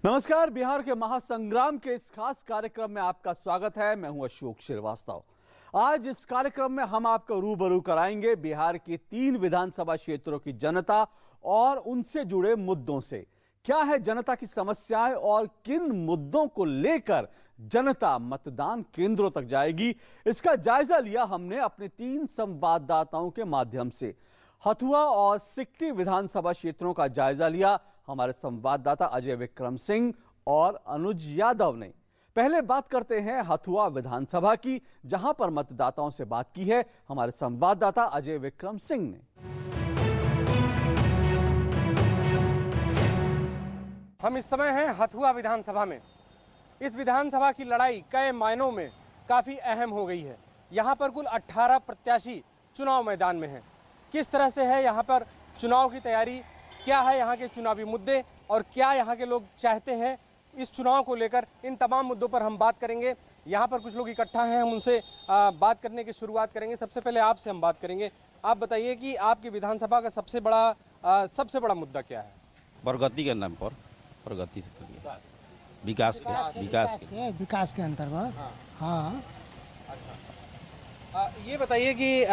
नमस्कार। बिहार के महासंग्राम के इस खास कार्यक्रम में आपका स्वागत है। मैं हूं अशोक श्रीवास्तव। आज इस कार्यक्रम में हम आपको रूबरू कराएंगे बिहार की 3 विधानसभा क्षेत्रों की जनता और उनसे जुड़े मुद्दों से। क्या है जनता की समस्याएं और किन मुद्दों को लेकर जनता मतदान केंद्रों तक जाएगी, इसका जायजा लिया हमने अपने 3 संवाददाताओं के माध्यम से। हथुआ और सिकटी विधानसभा क्षेत्रों का जायजा लिया हमारे संवाददाता अजय विक्रम सिंह और अनुज यादव ने। पहले बात करते हैं हथुआ विधानसभा की, जहां पर मतदाताओं से बात की है हमारे संवाददाता अजय विक्रम सिंह ने। हम इस समय हैं हथुआ विधानसभा में। इस विधानसभा की लड़ाई कई मायनों में काफ़ी अहम हो गई है। यहाँ पर कुल 18 प्रत्याशी चुनाव मैदान में हैं। किस तरह से है यहाँ पर चुनाव की तैयारी, क्या है यहाँ के चुनावी मुद्दे और क्या यहाँ के लोग चाहते हैं इस चुनाव को लेकर, इन तमाम मुद्दों पर हम बात करेंगे। यहाँ पर कुछ लोग इकट्ठा हैं, हम उनसे बात करने की शुरुआत करेंगे। सबसे पहले आपसे हम बात करेंगे। आप बताइए कि आपकी विधानसभा का सबसे बड़ा मुद्दा क्या है? प्रगति के नाम पर, प्रगति से विकास के अंतर्गत। हाँ। ये बताइए कि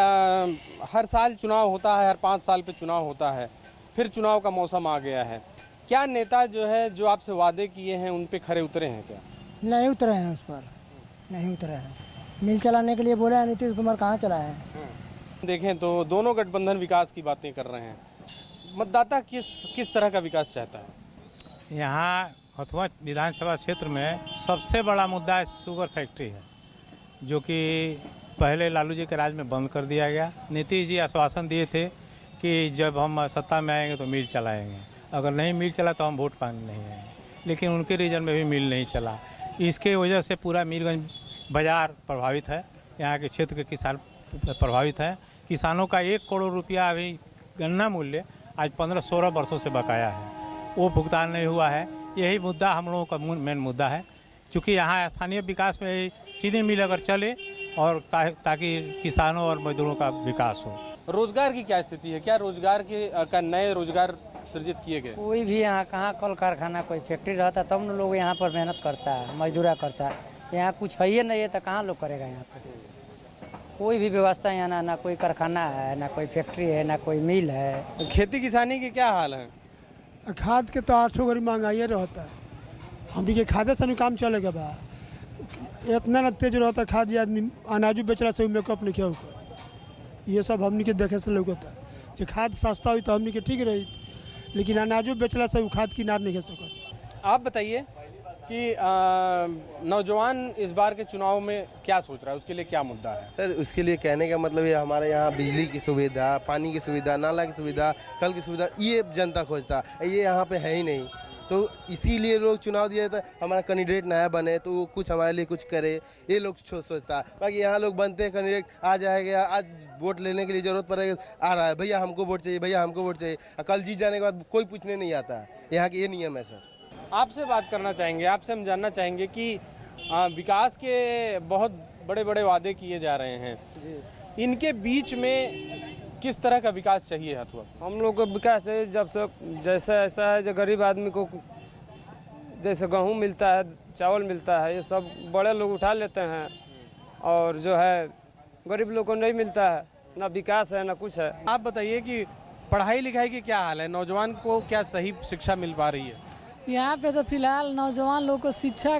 हर साल चुनाव होता है, हर 5 साल पे चुनाव होता है, फिर चुनाव का मौसम आ गया है। क्या नेता जो आपसे वादे किए हैं उन पे खरे उतरे हैं क्या? नहीं उतरे हैं, उस पर नहीं उतरे हैं। मिल चलाने के लिए बोले हैं, नीतीश कुमार कहाँ चला है? देखें तो दोनों गठबंधन विकास की बातें कर रहे हैं। मतदाता किस तरह का विकास चाहता है? यहाँ हथुआ विधानसभा क्षेत्र में सबसे बड़ा मुद्दा है शुगर फैक्ट्री है, जो कि पहले लालू जी के राज में बंद कर दिया गया। नीतीश जी आश्वासन दिए थे कि जब हम सत्ता में आएंगे तो मिल चलाएंगे, अगर नहीं मिल चला तो हम वोट पाने नहीं आएंगे, लेकिन उनके रीजन में भी मिल नहीं चला। इसके वजह से पूरा मीरगंज बाज़ार प्रभावित है, यहाँ के क्षेत्र के किसान प्रभावित हैं। किसानों का 1 करोड़ रुपया अभी गन्ना मूल्य आज 15-16 वर्षों से बकाया है, वो भुगतान नहीं हुआ है। यही मुद्दा हम लोगों का मेन मुद्दा है, क्योंकि यहाँ स्थानीय विकास में चीनी मिल अगर चले और ताकि किसानों और मजदूरों का विकास हो। रोजगार की क्या स्थिति है? क्या रोजगार का नए रोजगार सृजित किए गए? कोई भी यहाँ कहाँ कल कारखाना कोई फैक्ट्री रहता तब न लोग यहाँ पर मेहनत करता है, मजदूरा करता है। यहाँ कुछ है ही नहीं है तो कहाँ लोग करेगा? यहाँ पर कोई भी व्यवस्था यहाँ ना कोई कारखाना है, ना कोई फैक्ट्री है, ना कोई मिल है। खेती किसानी के क्या हाल है? खाद के तो 800 गरीब महंगाई रहता है। हमनी के खादे से काम चलेगा बा, इतना न तेज रहता खाद। आदमी अनाजू बेचला से मेकअप नहीं किया, ये सब हमनी के देखे से लगता है। जो खाद सस्ता हुई तो हमनी के ठीक रही, लेकिन अनाजो बेचला से खाद किनार नहीं कर सकता। आप बताइए कि नौजवान इस बार के चुनाव में क्या सोच रहा है, उसके लिए क्या मुद्दा है? सर, उसके लिए कहने का मतलब ये हमारे यहाँ बिजली की सुविधा, पानी की सुविधा, नाला की सुविधा, कल की सुविधा, ये जनता खोजता है। ये यहाँ पे है ही नहीं, तो इसीलिए लोग चुनाव दिया था, हमारा कैंडिडेट नया बने तो वो कुछ हमारे लिए कुछ करे, ये लोग सोचता है। बाकी यहाँ लोग बनते हैं, कैंडिडेट आ जाएगा, आज वोट लेने के लिए ज़रूरत पड़ेगी, आ रहा है भैया हमको वोट चाहिए, भैया हमको वोट चाहिए, कल जीत जाने के बाद कोई पूछने नहीं आता है। यहाँ के ये नियम है। सर, आपसे बात करना चाहेंगे, आपसे हम जानना चाहेंगे कि विकास के बहुत बड़े बड़े वादे किए जा रहे हैं, इनके बीच में किस तरह का विकास चाहिए हथुआ? हम लोग को विकास चाहिए, जब से जैसा ऐसा है जो गरीब आदमी को जैसे गेहूँ मिलता है, चावल मिलता है, ये सब बड़े लोग उठा लेते हैं, और जो है गरीब लोग को नहीं मिलता है, ना विकास है ना कुछ है। आप बताइए कि पढ़ाई लिखाई की क्या हाल है, नौजवान को क्या सही शिक्षा मिल पा रही है? यहाँ पे तो फिलहाल नौजवान लोग को शिक्षा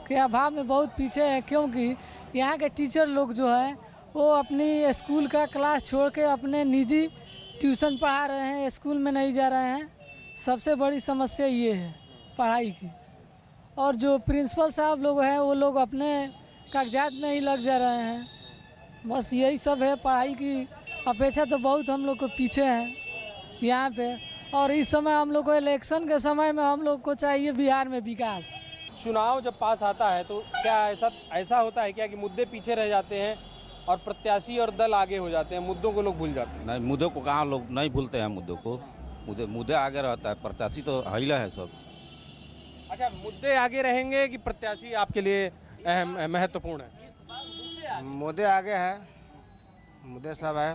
के अभाव में बहुत पीछे है, क्योंकि यहाँ के टीचर लोग जो है वो अपनी स्कूल का क्लास छोड़ के अपने निजी ट्यूशन पढ़ा रहे हैं, स्कूल में नहीं जा रहे हैं। सबसे बड़ी समस्या ये है पढ़ाई की। और जो प्रिंसिपल साहब लोग हैं वो लोग अपने कागजात में ही लग जा रहे हैं। बस यही सब है, पढ़ाई की अपेक्षा तो बहुत हम लोग को पीछे हैं यहाँ पे। और इस समय हम लोग को इलेक्शन के समय में हम लोग को चाहिए बिहार में विकास। चुनाव जब पास आता है तो क्या ऐसा होता है क्या कि मुद्दे पीछे रह जाते हैं और प्रत्याशी और दल आगे हो जाते हैं, मुद्दों को लोग भूल जाते हैं? नहीं, मुद्दों को कहाँ लोग नहीं भूलते हैं। मुद्दों को मुद्दे आगे रहता है, प्रत्याशी तो हईला है सब। अच्छा, मुद्दे आगे रहेंगे कि प्रत्याशी आपके लिए महत्वपूर्ण है? मुद्दे आगे है, मुद्दे सब है।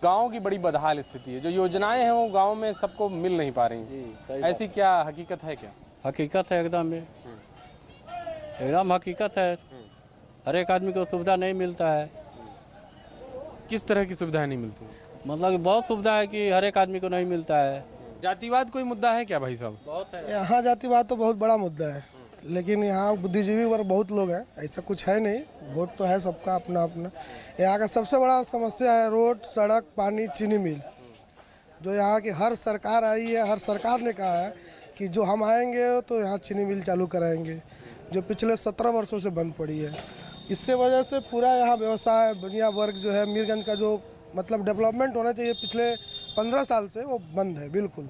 गांव की बड़ी बदहाल स्थिति है, जो योजनाएं हैं वो गांव में सबको मिल नहीं पा रही। ऐसी क्या हकीकत है क्या? हकीकत है एकदम ये, एकदम हकीकत है। हर एक आदमी को सुविधा नहीं मिलता है। किस तरह की सुविधाएं नहीं मिलती? मतलब कि बहुत सुविधा है कि हर एक आदमी को नहीं मिलता है। जातिवाद कोई मुद्दा है क्या भाई साहब? बहुत है। यहाँ जातिवाद तो बहुत बड़ा मुद्दा है, लेकिन यहाँ बुद्धिजीवी वर्ग बहुत लोग हैं, ऐसा कुछ है नहीं। वोट तो है सबका अपना अपना। यहाँ का सबसे बड़ा समस्या है रोड, सड़क, पानी, चीनी मिल। जो यहाँ की हर सरकार आई है, हर सरकार ने कहा है कि जो हम आएंगे तो यहाँ चीनी मिल चालू कराएंगे, जो पिछले 17 वर्षों से बंद पड़ी है। इससे वजह से पूरा यहाँ व्यवसाय, दुनिया वर्ग जो है, मीरगंज का जो मतलब डेवलपमेंट होना चाहिए पिछले 15 साल से, वो बंद है बिल्कुल।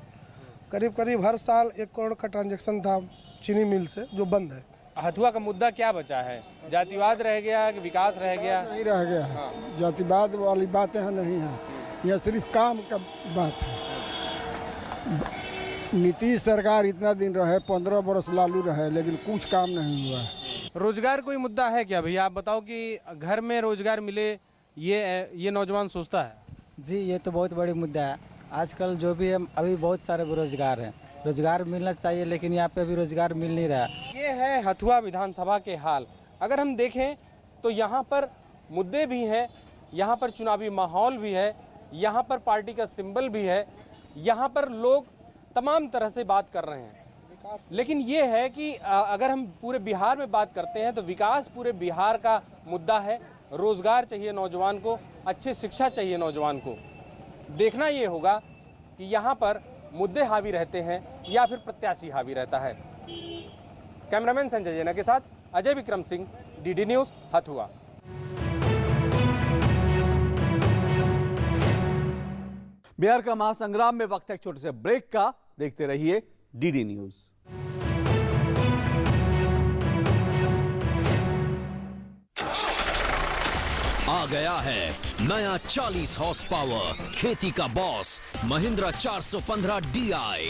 करीब करीब हर साल 1 करोड़ का ट्रांजैक्शन था चीनी मिल से, जो बंद है। हथुआ का मुद्दा क्या बचा है? जातिवाद रह गया कि विकास रह गया? नहीं रह गया है। जातिवाद वाली बातें हैं नहीं हैं, यह सिर्फ काम का बात है। नीतीश सरकार इतना दिन रहे, 15 वर्ष लालू रहे, लेकिन कुछ काम नहीं हुआ है। रोजगार कोई मुद्दा है क्या भैया? आप बताओ कि घर में रोजगार मिले, ये नौजवान सोचता है। जी, ये तो बहुत बड़ी मुद्दा है। आजकल जो भी है, अभी बहुत सारे बेरोजगार हैं, रोजगार मिलना चाहिए, लेकिन यहाँ पे अभी रोजगार मिल नहीं रहा। ये है हथुआ विधानसभा के हाल। अगर हम देखें तो यहाँ पर मुद्दे भी हैं, यहाँ पर चुनावी माहौल भी है, यहाँ पर पार्टी का सिंबल भी है, यहाँ पर लोग तमाम तरह से बात कर रहे हैं। लेकिन ये है कि अगर हम पूरे बिहार में बात करते हैं तो विकास पूरे बिहार का मुद्दा है। रोजगार चाहिए नौजवान को, अच्छी शिक्षा चाहिए नौजवान को। देखना ये होगा कि यहाँ पर मुद्दे हावी रहते हैं या फिर प्रत्याशी हावी रहता है। कैमरामैन संजय जैना के साथ अजय विक्रम सिंह, डीडी न्यूज़, हथुआ। बिहार का महासंग्राम में वक्त है एक छोटे से ब्रेक का। देखते रहिए डीडी न्यूज़। आ गया है नया 40 हॉर्स पावर खेती का बॉस महिंद्रा 415 DI।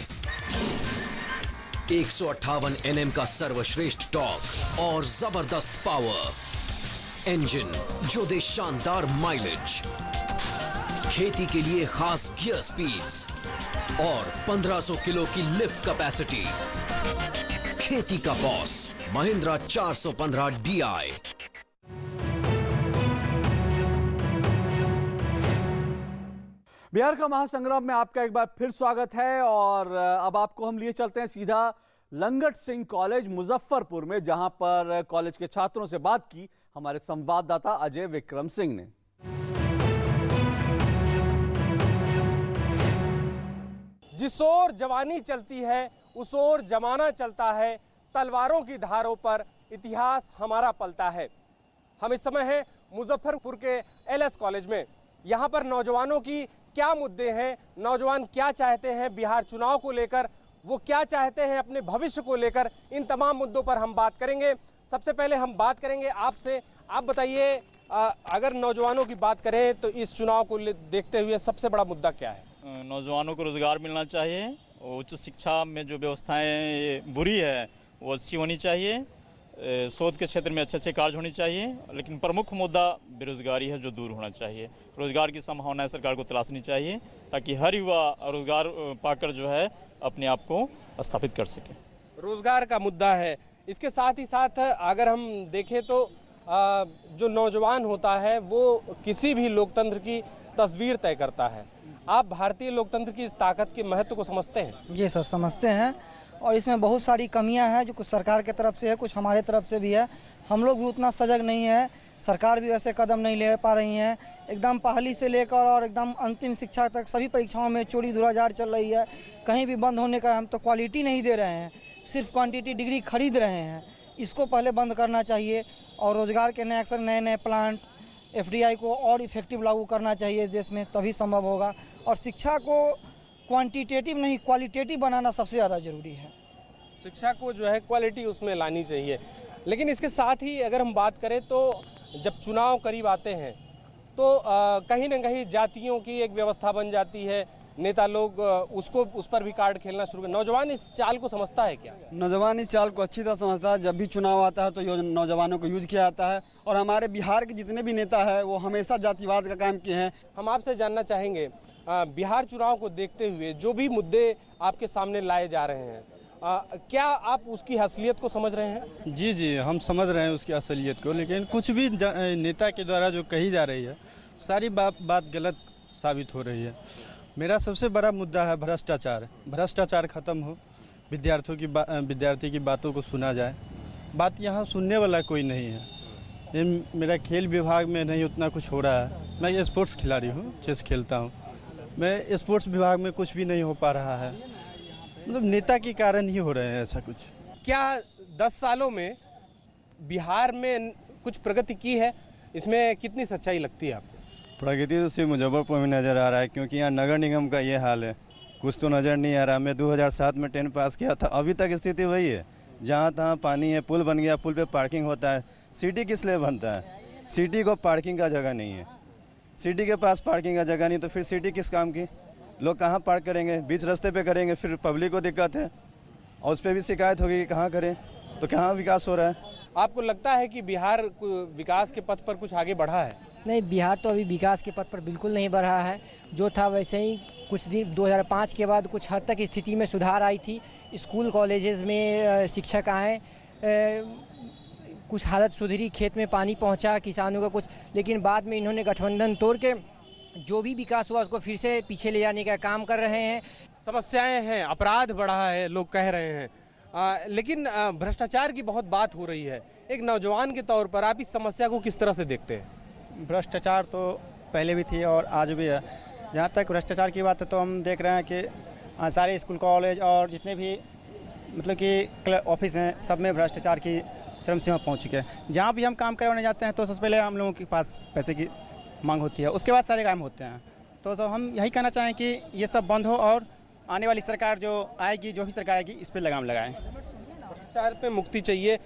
158 NM का सर्वश्रेष्ठ टॉर्क और जबरदस्त पावर। इंजन जो दे शानदार माइलेज, खेती के लिए खास गियर स्पीड्स और 1500 किलो की लिफ्ट कैपेसिटी। खेती का बॉस महिंद्रा 415 DI। बिहार का महासंग्राम में आपका एक बार फिर स्वागत है और अब आपको हम लिए चलते हैं सीधा लंगट सिंह कॉलेज मुजफ्फरपुर में, जहां पर कॉलेज के छात्रों से बात की हमारे संवाददाता अजय विक्रम सिंह ने। जिस ओर जवानी चलती है उस ओर जमाना चलता है, तलवारों की धारों पर इतिहास हमारा पलता है। हम इस समय हैं मुजफ्फरपुर के LS कॉलेज में। यहाँ पर नौजवानों की क्या मुद्दे हैं, नौजवान क्या चाहते हैं बिहार चुनाव को लेकर, वो क्या चाहते हैं अपने भविष्य को लेकर, इन तमाम मुद्दों पर हम बात करेंगे। सबसे पहले हम बात करेंगे आपसे। आप बताइए, अगर नौजवानों की बात करें तो इस चुनाव को देखते हुए सबसे बड़ा मुद्दा क्या है? नौजवानों को रोजगार मिलना चाहिए। उच्च शिक्षा में जो व्यवस्थाएं बुरी है वो अच्छी होनी चाहिए। शोध के क्षेत्र में अच्छे कार्य होने चाहिए, लेकिन प्रमुख मुद्दा बेरोजगारी है जो दूर होना चाहिए। रोजगार की संभावनाएं सरकार को तलाशनी चाहिए ताकि हर युवा रोजगार पाकर जो है अपने आप को स्थापित कर सके। रोजगार का मुद्दा है। इसके साथ ही साथ अगर हम देखें तो जो नौजवान होता है वो किसी भी लोकतंत्र की तस्वीर तय करता है। आप भारतीय लोकतंत्र की इस ताकत के महत्व को समझते हैं? जी सर, समझते हैं। और इसमें बहुत सारी कमियां हैं, जो कुछ सरकार की तरफ से है, कुछ हमारे तरफ से भी है। हम लोग भी उतना सजग नहीं है, सरकार भी वैसे कदम नहीं ले पा रही है। एकदम पहली से लेकर और एकदम अंतिम शिक्षा तक सभी परीक्षाओं में चोरी धुराझार चल रही है। कहीं भी बंद होने का हम तो क्वालिटी नहीं दे रहे हैं, सिर्फ क्वांटिटी डिग्री खरीद रहे हैं। इसको पहले बंद करना चाहिए और रोजगार के नए अक्सर नए प्लांट FDI को और इफेक्टिव लागू करना चाहिए इस देश में, तभी संभव होगा। और शिक्षा को क्वांटिटेटिव नहीं क्वालिटेटिव बनाना सबसे ज़्यादा ज़रूरी है। शिक्षा को जो है क्वालिटी उसमें लानी चाहिए। लेकिन इसके साथ ही अगर हम बात करें तो जब चुनाव करीब आते हैं तो कहीं ना कहीं जातियों की एक व्यवस्था बन जाती है। नेता लोग उस पर भी कार्ड खेलना शुरू कर। नौजवान इस चाल को समझता है क्या? नौजवान इस चाल को अच्छी तरह समझता है। जब भी चुनाव आता है तो नौजवानों को यूज किया जाता है और हमारे बिहार के जितने भी नेता हैं वो हमेशा जातिवाद का काम किए हैं। हम आपसे जानना चाहेंगे, बिहार चुनाव को देखते हुए जो भी मुद्दे आपके सामने लाए जा रहे हैं क्या आप उसकी असलियत को समझ रहे हैं? जी जी, हम समझ रहे हैं उसकी असलियत को, लेकिन कुछ भी नेता के द्वारा जो कही जा रही है सारी बात गलत साबित हो रही है। मेरा सबसे बड़ा मुद्दा है भ्रष्टाचार। भ्रष्टाचार ख़त्म हो, विद्यार्थी की बातों को सुना जाए। बात यहाँ सुनने वाला कोई नहीं है। ये मेरा खेल विभाग में नहीं उतना कुछ हो रहा है। मैं स्पोर्ट्स खिलाड़ी हूँ, चेस खेलता हूँ। मैं स्पोर्ट्स विभाग में कुछ भी नहीं हो पा रहा है। मतलब नेता के कारण ही हो रहे हैं ऐसा कुछ। क्या 10 सालों में बिहार में कुछ प्रगति की है? इसमें कितनी सच्चाई लगती है आपको? प्रगति तो सिर्फ मुजफ्फरपुर में नज़र आ रहा है, क्योंकि यहाँ नगर निगम का ये हाल है। कुछ तो नज़र नहीं आ रहा। मैं 2007 में 10 पास किया था, अभी तक स्थिति वही है। जहाँ तहाँ पानी है, पुल बन गया, पुल पे पार्किंग होता है। सिटी किस लिए बनता है? सिटी को पार्किंग का जगह नहीं है। सिटी के पास पार्किंग का जगह नहीं तो फिर सिटी किस काम की? लोग कहाँ पार्क करेंगे? बीच रास्ते पे करेंगे, फिर पब्लिक को दिक्कत है और उस पर भी शिकायत होगी कि कहाँ करें, तो कहाँ विकास हो रहा है। आपको लगता है कि बिहार विकास के पथ पर कुछ आगे बढ़ा है? नहीं, बिहार तो अभी विकास के पथ पर बिल्कुल नहीं बढ़ा है। जो था वैसे ही। कुछ दिन 2005 के बाद कुछ हद तक स्थिति में सुधार आई थी। स्कूल कॉलेजेस में शिक्षक आए, कुछ हालत सुधरी, खेत में पानी पहुंचा, किसानों का कुछ, लेकिन बाद में इन्होंने गठबंधन तोड़ के जो भी विकास हुआ उसको फिर से पीछे ले जाने का काम कर रहे हैं। समस्याएं हैं, अपराध बढ़ा है, लोग कह रहे हैं, लेकिन भ्रष्टाचार की बहुत बात हो रही है। एक नौजवान के तौर पर आप इस समस्या को किस तरह से देखते हैं? भ्रष्टाचार तो पहले भी थी और आज भी है। जहाँ तक भ्रष्टाचार की बात है तो हम देख रहे हैं कि सारे स्कूल कॉलेज और जितने भी मतलब कि ऑफिस हैं, सब में भ्रष्टाचार की चरम सीमा पहुँच चुके हैं। जहाँ भी हम काम करवाने जाते हैं तो सबसे पहले हम लोगों के पास पैसे की मांग होती है, उसके बाद सारे काम होते हैं। तो हम यही कहना चाहें कि ये सब बंद हो और आने वाली सरकार जो आएगी, जो भी सरकार आएगी, इस पर लगाम लगाएं। भ्रष्टाचार पे मुक्ति चाहिए।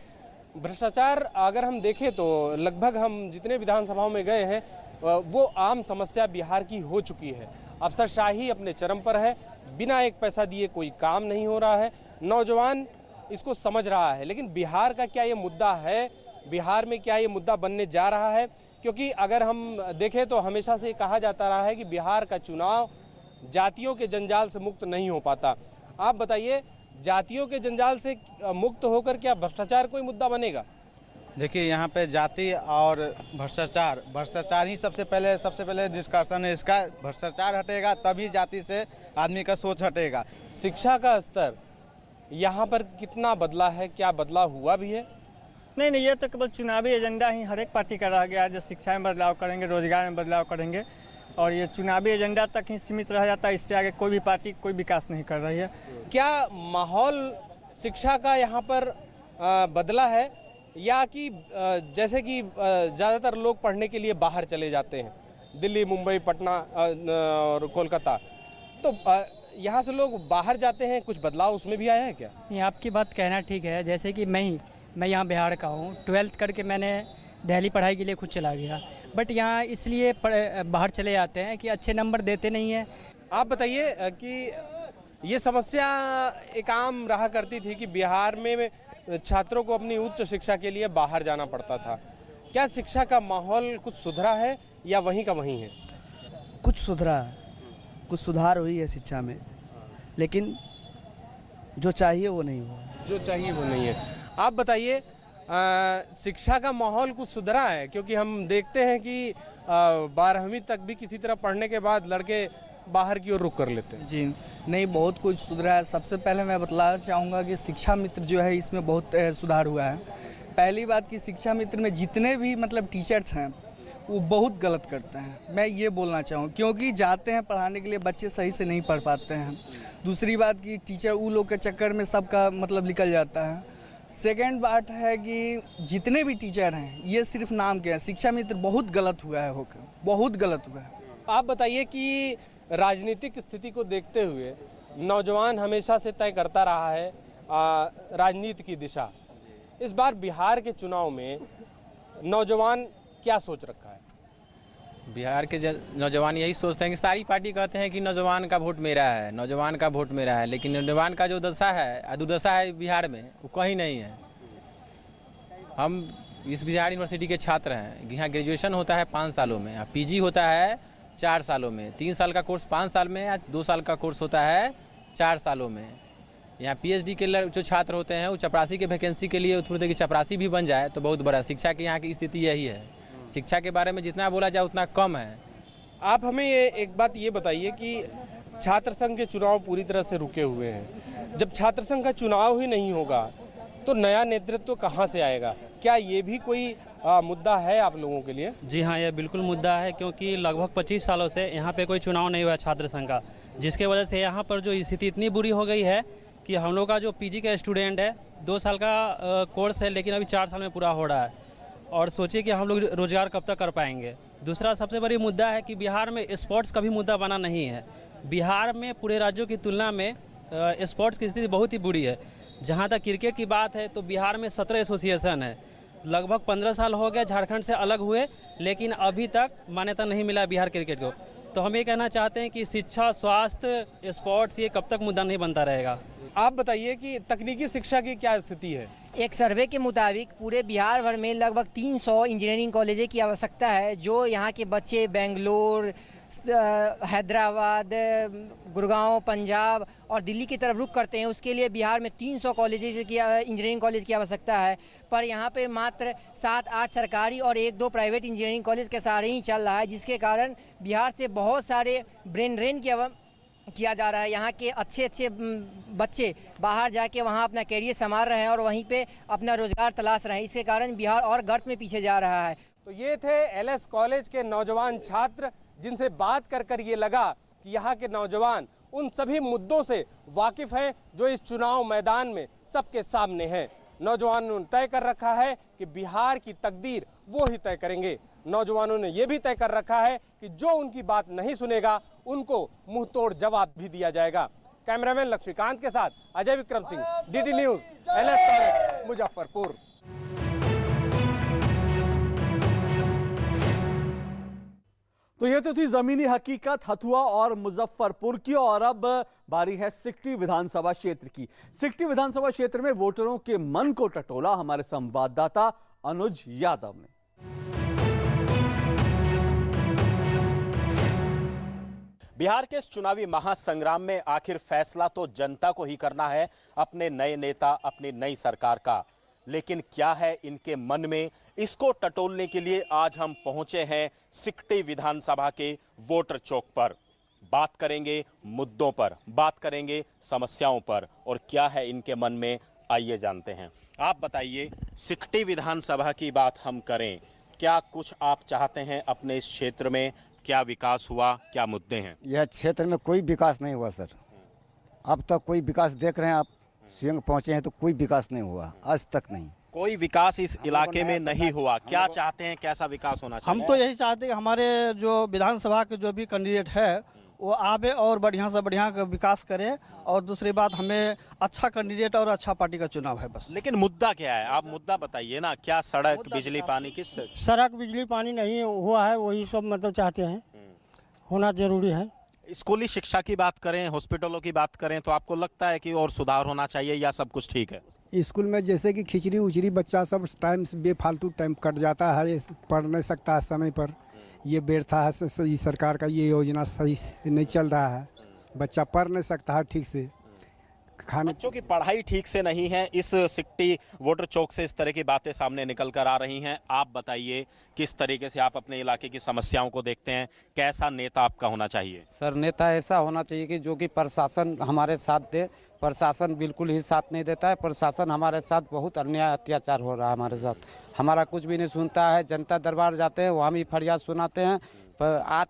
भ्रष्टाचार अगर हम देखें तो लगभग हम जितने विधानसभाओं में गए हैं वो आम समस्या बिहार की हो चुकी है। अफसरशाही अपने चरम पर है, बिना एक पैसा दिए कोई काम नहीं हो रहा है। नौजवान इसको समझ रहा है, लेकिन बिहार का क्या ये मुद्दा है? बिहार में क्या ये मुद्दा बनने जा रहा है? क्योंकि अगर हम देखें तो हमेशा से कहा जाता रहा है कि बिहार का चुनाव जातियों के जंजाल से मुक्त नहीं हो पाता। आप बताइए, जातियों के जंजाल से मुक्त होकर क्या भ्रष्टाचार कोई मुद्दा बनेगा? देखिए, यहाँ पे जाति और भ्रष्टाचार ही सबसे पहले डिस्कशन है इसका। भ्रष्टाचार हटेगा तभी जाति से आदमी का सोच हटेगा। शिक्षा का स्तर यहाँ पर कितना बदला है? क्या बदलाव हुआ भी है? नहीं, ये तो केवल चुनावी एजेंडा ही हर एक पार्टी का रह गया है। जो शिक्षा में बदलाव करेंगे, रोजगार में बदलाव करेंगे, और ये चुनावी एजेंडा तक ही सीमित रह जाता है। इससे आगे कोई भी पार्टी कोई विकास नहीं कर रही है। क्या माहौल शिक्षा का यहाँ पर बदला है, या कि जैसे कि ज़्यादातर लोग पढ़ने के लिए बाहर चले जाते हैं, दिल्ली, मुंबई, पटना और कोलकाता, तो यहाँ से लोग बाहर जाते हैं, कुछ बदलाव उसमें भी आया है क्या? ये आपकी बात कहना ठीक है। जैसे कि मैं यहाँ बिहार का हूँ, 12th करके मैंने दिल्ली पढ़ाई के लिए खुद चला गया, बट यहाँ इसलिए बाहर चले जाते हैं कि अच्छे नंबर देते नहीं हैं। आप बताइए कि ये समस्या एक आम रहा करती थी कि बिहार में छात्रों को अपनी उच्च शिक्षा के लिए बाहर जाना पड़ता था। क्या शिक्षा का माहौल कुछ सुधरा है या वहीं का वहीं है? कुछ सुधरा है, कुछ सुधार हुई है शिक्षा में, लेकिन जो चाहिए वो नहीं हुआ। जो चाहिए वो नहीं है। आप बताइए, शिक्षा का माहौल कुछ सुधरा है? क्योंकि हम देखते हैं कि 12वीं तक भी किसी तरह पढ़ने के बाद लड़के बाहर की ओर रुख कर लेते हैं। जी नहीं, बहुत कुछ सुधरा है। सबसे पहले मैं बतलाना चाहूँगा कि शिक्षा मित्र जो है इसमें बहुत सुधार हुआ है। पहली बात कि शिक्षा मित्र में जितने भी मतलब टीचर्स हैं वो बहुत गलत करते हैं, मैं ये बोलना चाहूँ, क्योंकि जाते हैं पढ़ाने के लिए, बच्चे सही से नहीं पढ़ पाते हैं। दूसरी बात कि टीचर वो लोग के चक्कर में सबका मतलब निकल जाता है। सेकेंड बात है कि जितने भी टीचर हैं ये सिर्फ नाम के हैं। शिक्षा मित्र बहुत गलत हुआ है, होकर बहुत गलत हुआ है। आप बताइए कि राजनीतिक स्थिति को देखते हुए नौजवान हमेशा से तय करता रहा है राजनीति की दिशा। इस बार बिहार के चुनाव में नौजवान क्या सोच रखा है? बिहार के नौजवान यही सोचते हैं कि सारी पार्टी कहते हैं कि नौजवान का वोट मेरा है, नौजवान का वोट मेरा है, लेकिन नौजवान का जो दशा है, दुर्दशा है बिहार में, वो कहीं नहीं है। हम इस बिहार यूनिवर्सिटी के छात्र हैं। यहाँ ग्रेजुएशन होता है 5 सालों में, पीजी होता है 4 सालों में, 3 साल का कोर्स 5 साल में, या 2 साल का कोर्स होता है 4 सालों में। यहाँ पीएचडी के जो छात्र होते हैं वो चपरासी के वैकेंसी के लिए थोड़ी कि चपरासी भी बन जाए तो बहुत बड़ा। शिक्षा की यहाँ की स्थिति यही है, शिक्षा के बारे में जितना बोला जाए उतना कम है। आप हमें एक बात ये बताइए कि छात्र संघ के चुनाव पूरी तरह से रुके हुए हैं। जब छात्र संघ का चुनाव ही नहीं होगा तो नया नेतृत्व कहाँ से आएगा? क्या ये भी कोई मुद्दा है आप लोगों के लिए? जी हाँ, यह बिल्कुल मुद्दा है, क्योंकि लगभग 25 सालों से यहाँ पे कोई चुनाव नहीं हुआ छात्र संघ का, जिसके वजह से यहाँ पर जो स्थिति इतनी बुरी हो गई है कि हम लोग का जो पीजी का स्टूडेंट है 2 साल का कोर्स है, लेकिन अभी 4 साल में पूरा हो रहा है। और सोचिए कि हम लोग रोजगार कब तक कर पाएंगे। दूसरा सबसे बड़ी मुद्दा है कि बिहार में स्पोर्ट्स का भी मुद्दा बना नहीं है। बिहार में पूरे राज्यों की तुलना में स्पोर्ट्स की स्थिति बहुत ही बुरी है। जहाँ तक क्रिकेट की बात है तो बिहार में 17 एसोसिएशन है। लगभग 15 साल हो गए झारखंड से अलग हुए, लेकिन अभी तक मान्यता नहीं मिला बिहार क्रिकेट को। तो हम ये कहना चाहते हैं कि शिक्षा, स्वास्थ्य, स्पोर्ट्स ये कब तक मुद्दा नहीं बनता रहेगा। आप बताइए कि तकनीकी शिक्षा की क्या स्थिति है? एक सर्वे के मुताबिक पूरे बिहार भर में लगभग 300 इंजीनियरिंग कॉलेजें की आवश्यकता है। जो यहाँ के बच्चे बेंगलोर, हैदराबाद, गुड़गांव, पंजाब और दिल्ली की तरफ रुख करते हैं, उसके लिए बिहार में 300 कॉलेजेस की इंजीनियरिंग कॉलेज की आवश्यकता है। पर यहाँ पे मात्र 7-8 सरकारी और 1-2 प्राइवेट इंजीनियरिंग कॉलेज के सहारे ही चल रहा है, जिसके कारण बिहार से बहुत सारे ब्रेन ड्रेन किया जा रहा है। यहाँ के अच्छे बच्चे बाहर जाके वहाँ अपना कैरियर संभाल रहे हैं और वहीं पे अपना रोजगार तलाश रहे हैं। इसके कारण बिहार और गर्त में पीछे जा रहा है। तो ये थे एलएस कॉलेज के नौजवान छात्र, जिनसे बात कर ये लगा कि यहाँ के नौजवान उन सभी मुद्दों से वाकिफ हैं जो इस चुनाव मैदान में सबके सामने हैं। नौजवानों ने तय कर रखा है कि बिहार की तकदीर वो ही तय करेंगे। नौजवानों ने ये भी तय कर रखा है कि जो उनकी बात नहीं सुनेगा उनको मुंह तोड़ जवाब भी दिया जाएगा। कैमरामैन लक्ष्मीकांत के साथ Ajay Vikram Singh, DD news, LS college, Muzaffarpur. तो ये तो थी जमीनी हकीकत हथुआ और मुजफ्फरपुर की। और अब बारी है सिकटी विधानसभा क्षेत्र की। सिकटी विधानसभा क्षेत्र में वोटरों के मन को टटोला हमारे संवाददाता अनुज यादव ने। बिहार के इस चुनावी महासंग्राम में आखिर फैसला तो जनता को ही करना है, अपने नए नेता, अपनी नई सरकार का। लेकिन क्या है इनके मन में, इसको टटोलने के लिए आज हम पहुंचे हैं सिकटी विधानसभा के वोटर चौक पर। बात करेंगे मुद्दों पर, बात करेंगे समस्याओं पर, और क्या है इनके मन में, आइए जानते हैं। आप बताइए, सिकटी विधानसभा की बात हम करें, क्या कुछ आप चाहते हैं अपने इस क्षेत्र में? क्या विकास हुआ, क्या मुद्दे हैं? यह क्षेत्र में कोई विकास नहीं हुआ सर। अब तक कोई विकास देख रहे हैं आप, सीएम पहुंचे हैं तो कोई विकास नहीं हुआ आज तक। नहीं, कोई विकास इस इलाके में नहीं हुआ। क्या चाहते हैं, कैसा विकास होना चाहिए? हम तो यही चाहते हैं कि हमारे जो विधानसभा के जो भी कैंडिडेट है वो आवे और बढ़िया से बढ़िया विकास करे। और दूसरी बात, हमें अच्छा कैंडिडेट और अच्छा पार्टी का चुनाव है बस। लेकिन मुद्दा क्या है, आप मुद्दा बताइए ना। क्या सड़क, बिजली, पानी, किस? सड़क, बिजली, पानी नहीं हुआ है, वही सब मतलब चाहते हैं, होना जरूरी है। स्कूली शिक्षा की बात करें, हॉस्पिटलों की बात करें, तो आपको लगता है कि और सुधार होना चाहिए या सब कुछ ठीक है? स्कूल में जैसे कि खिचड़ी उचड़ी बच्चा सब टाइम से बेफालतू टाइम कट जाता है, पढ़ नहीं सकता है समय पर। ये व्यर्थ है, सही सरकार का ये योजना सही से नहीं चल रहा है, बच्चा पढ़ नहीं सकता है ठीक से। बच्चों की पढ़ाई ठीक से नहीं है। इस सिकटी वोटर चौक से इस तरह की बातें सामने निकल कर आ रही हैं। आप बताइए, किस तरीके से आप अपने इलाके की समस्याओं को देखते हैं? कैसा नेता आपका होना चाहिए? सर, नेता ऐसा होना चाहिए कि जो कि प्रशासन हमारे साथ दे। प्रशासन बिल्कुल ही साथ नहीं देता है। प्रशासन हमारे साथ बहुत अन्याय अत्याचार हो रहा है हमारे साथ। हमारा कुछ भी नहीं सुनता है। जनता दरबार जाते हैं, वहाँ भी फरियाद सुनाते हैं। पर आज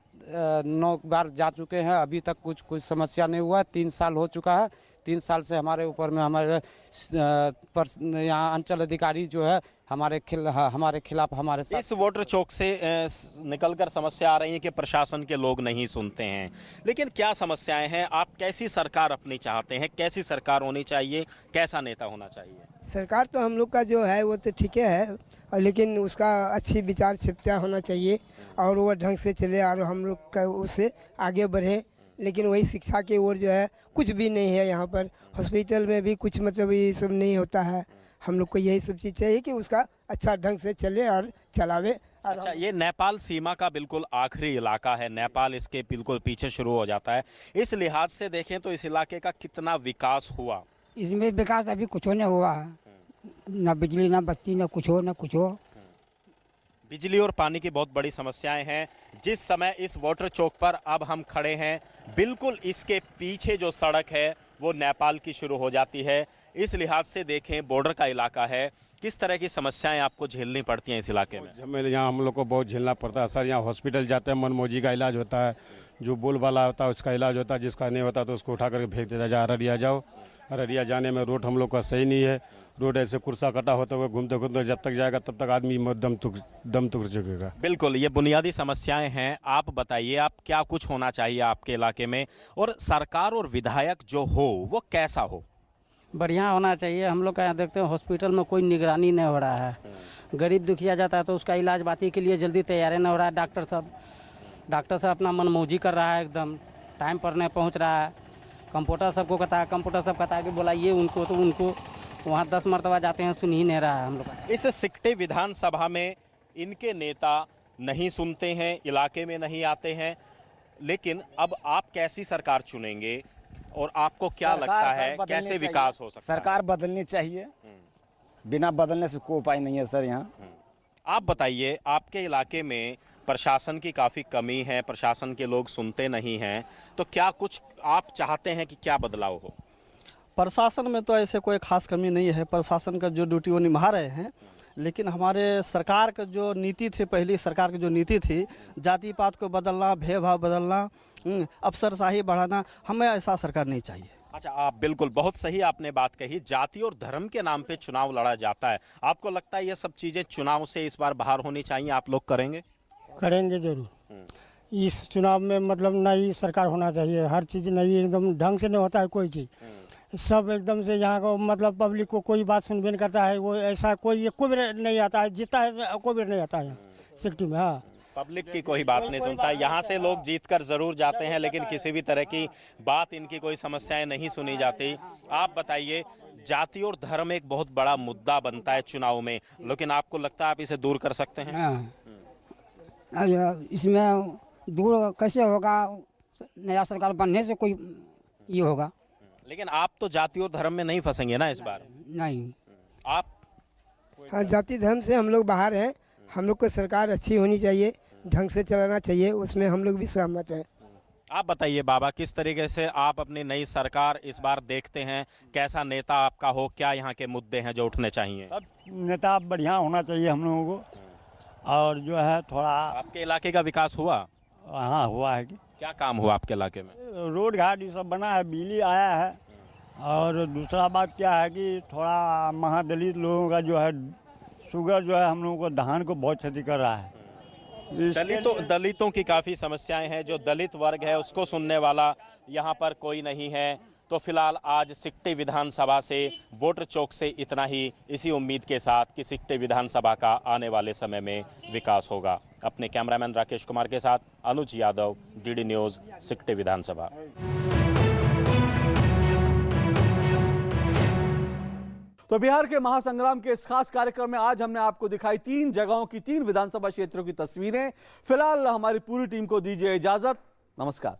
9 बार जा चुके हैं, अभी तक कुछ समस्या नहीं हुआ। 3 साल हो चुका है। 3 साल से हमारे ऊपर में हमारे यहाँ अंचल अधिकारी जो है हमारे खिलाफ हमारे साथ। इस वोटर चौक से निकलकर समस्या आ रही है कि प्रशासन के लोग नहीं सुनते हैं। लेकिन क्या समस्याएं हैं? आप कैसी सरकार अपनी चाहते हैं? कैसी सरकार होनी चाहिए? कैसा नेता होना चाहिए? सरकार तो हम लोग का जो है वो तो ठीक है, और लेकिन उसका अच्छी विचार क्षमता होना चाहिए और वो ढंग से चले और हम लोग का उससे आगे बढ़े। लेकिन वही शिक्षा की ओर जो है कुछ भी नहीं है यहाँ पर। हॉस्पिटल में भी कुछ मतलब ये सब नहीं होता है। हम लोग को यही सब चीज़ चाहिए कि उसका अच्छा ढंग से चले और चलावे। अच्छा, ये नेपाल सीमा का बिल्कुल आखिरी इलाका है। नेपाल इसके बिल्कुल पीछे शुरू हो जाता है। इस लिहाज से देखें तो इस इलाके का कितना विकास हुआ? इसमें विकास अभी कुछ नहीं हुआ है, ना बिजली ना बत्ती ना कुछ हो। बिजली और पानी की बहुत बड़ी समस्याएं हैं। जिस समय इस वाटर चौक पर अब हम खड़े हैं, बिल्कुल इसके पीछे जो सड़क है वो नेपाल की शुरू हो जाती है। इस लिहाज से देखें, बॉर्डर का इलाका है। किस तरह की समस्याएं आपको झेलनी पड़ती हैं इस इलाके में? हमें यहाँ हम लोग को बहुत झेलना पड़ता है सर। यहाँ हॉस्पिटल जाते हैं, मनमौजी का इलाज होता है, जो बोल वाला होता है उसका इलाज होता है, जिसका नहीं होता तो उसको उठा करके भेज देता है, अररिया जाओ। अररिया जाने में रोड हम लोग का सही नहीं है। रोड ऐसे कुर्सा कटा होता हुआ घूमते घूमते जब तक जाएगा तब तक आदमी दम तुक चुकेगा। बिल्कुल, ये बुनियादी समस्याएं हैं। आप बताइए, आप क्या कुछ होना चाहिए आपके इलाके में, और सरकार और विधायक जो हो वो कैसा हो? बढ़िया होना चाहिए। हम लोग का यहाँ देखते हैं हॉस्पिटल में कोई निगरानी नहीं हो रहा है। गरीब दुखिया जाता है तो उसका इलाज बाती के लिए जल्दी तैयार नहीं हो रहा है। डॉक्टर साहब अपना मनमौजी कर रहा है, एकदम टाइम पर नहीं पहुँच रहा है। कंप्यूटर सबको कहता है, कंप्यूटर सब कहता है कि बुलाइए उनको, तो उनको वहाँ 10 मरतबा जाते हैं, सुन ही नहीं रहा है हम लोग। इस सिकटे विधानसभा में इनके नेता नहीं सुनते हैं, इलाके में नहीं आते हैं। लेकिन अब आप कैसी सरकार चुनेंगे और आपको क्या लगता है कैसे विकास हो सकता है? सरकार बदलनी चाहिए, बिना बदलने से कोई उपाय नहीं है सर यहाँ। आप बताइए, आपके इलाके में प्रशासन की काफ़ी कमी है, प्रशासन के लोग सुनते नहीं हैं, तो क्या कुछ आप चाहते हैं कि क्या बदलाव हो? प्रशासन में तो ऐसे कोई खास कमी नहीं है। प्रशासन का जो ड्यूटी वो निभा रहे हैं, लेकिन हमारे सरकार का जो नीति थी, पहली सरकार की जो नीति थी, जाति पात को बदलना, भेदभाव बदलना, अफसरशाही बढ़ाना, हमें ऐसा सरकार नहीं चाहिए। अच्छा, आप बिल्कुल बहुत सही आपने बात कही। जाति और धर्म के नाम पे चुनाव लड़ा जाता है। आपको लगता है ये सब चीज़ें चुनाव से इस बार बाहर होनी चाहिए? आप लोग करेंगे? करेंगे जरूर। इस चुनाव में मतलब नई सरकार होना चाहिए। हर चीज़ नई, एकदम ढंग से नहीं होता है कोई चीज़। सब एकदम से यहाँ को मतलब पब्लिक को कोई बात सुनबे नहीं करता है। वो ऐसा कोई भी नहीं आता है, जीता है कोई भी नहीं आता है सिक्टी में। हाँ, पब्लिक की कोई बात नहीं सुनता है। यहाँ से लोग जीतकर जरूर जाते हैं, लेकिन किसी भी तरह की बात, इनकी कोई समस्याएं नहीं सुनी जाती। आप बताइए, जाति और धर्म एक बहुत बड़ा मुद्दा बनता है चुनाव में, लेकिन आपको लगता है आप इसे दूर कर सकते हैं? इसमें दूर कैसे होगा? नया सरकार बनने से कोई ये होगा। लेकिन आप तो जाति और धर्म में नहीं फंसेंगे ना इस बार? नहीं। आप? हाँ, जाति धर्म से हम लोग बाहर हैं। हम लोग को सरकार अच्छी होनी चाहिए, ढंग से चलाना चाहिए, उसमें हम लोग भी सहमत हैं। आप बताइए बाबा, किस तरीके से आप अपनी नई सरकार इस बार देखते हैं? कैसा नेता आपका हो? क्या यहाँ के मुद्दे हैं जो उठने चाहिए? सब नेता बढ़िया होना चाहिए हम लोगों को। और जो है थोड़ा आपके इलाके का विकास हुआ? हाँ, हुआ है। क्या काम हुआ आपके इलाके में? रोड घाट ये सब बना है, बिजली आया है। और दूसरा बात क्या है कि थोड़ा महादलित लोगों का जो है शुगर जो है हम लोगों को धान को बहुत क्षति कर रहा है। दलितों की काफ़ी समस्याएं हैं। जो दलित वर्ग है उसको सुनने वाला यहाँ पर कोई नहीं है। तो फिलहाल आज सिकटे विधानसभा से, वोटर चौक से इतना ही, इसी उम्मीद के साथ कि सिकटे विधानसभा का आने वाले समय में विकास होगा। अपने कैमरामैन राकेश कुमार के साथ अनुज यादव, डीडी न्यूज़, सिकटे विधानसभा। तो बिहार के महासंग्राम के इस खास कार्यक्रम में आज हमने आपको दिखाई 3 जगहों की 3 विधानसभा क्षेत्रों की तस्वीरें। फिलहाल हमारी पूरी टीम को दीजिए इजाजत। नमस्कार।